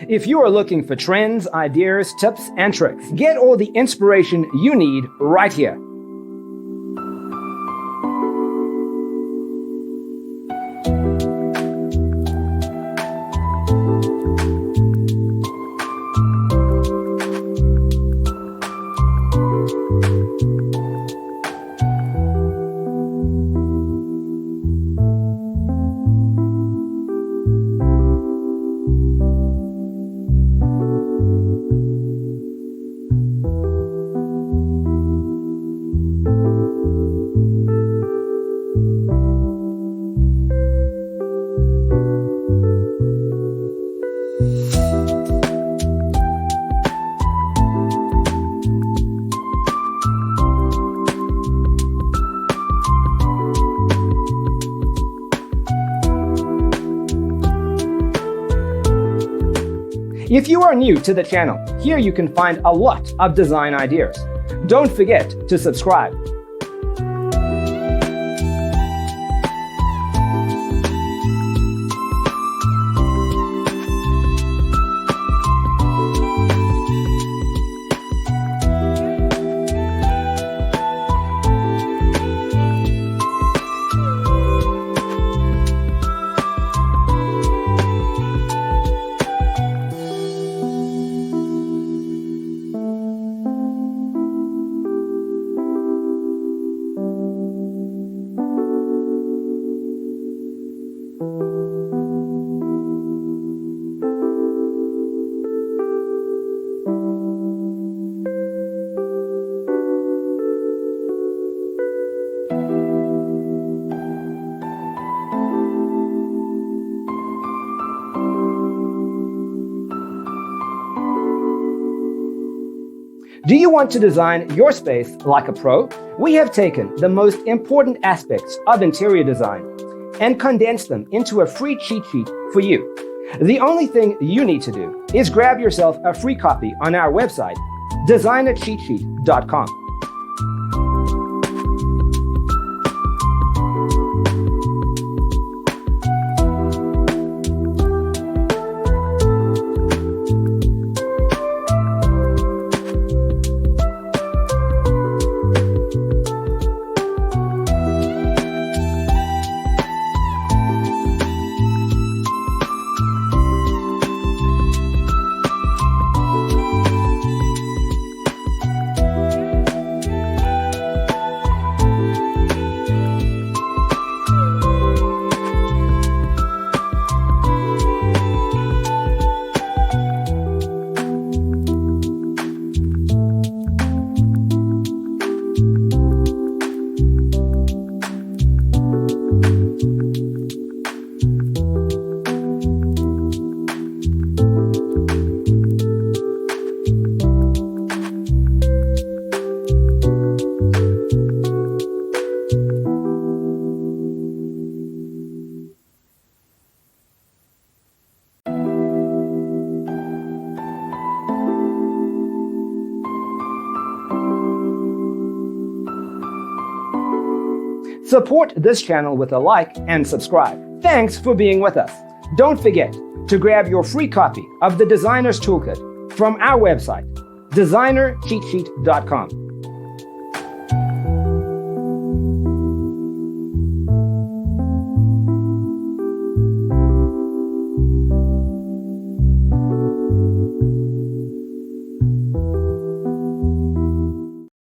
If you are looking for trends, ideas, tips, and tricks, get all the inspiration you need right here. If you are new to the channel, here you can find a lot of design ideas. Don't forget to subscribe. Do you want to design your space like a pro? We have taken the most important aspects of interior design and condensed them into a free cheat sheet for you. The only thing you need to do is grab yourself a free copy on our website, designercheatsheet.com. Support this channel with a like and subscribe. Thanks for being with us. Don't forget to grab your free copy of the Designer's Toolkit from our website, designercheatsheet.com.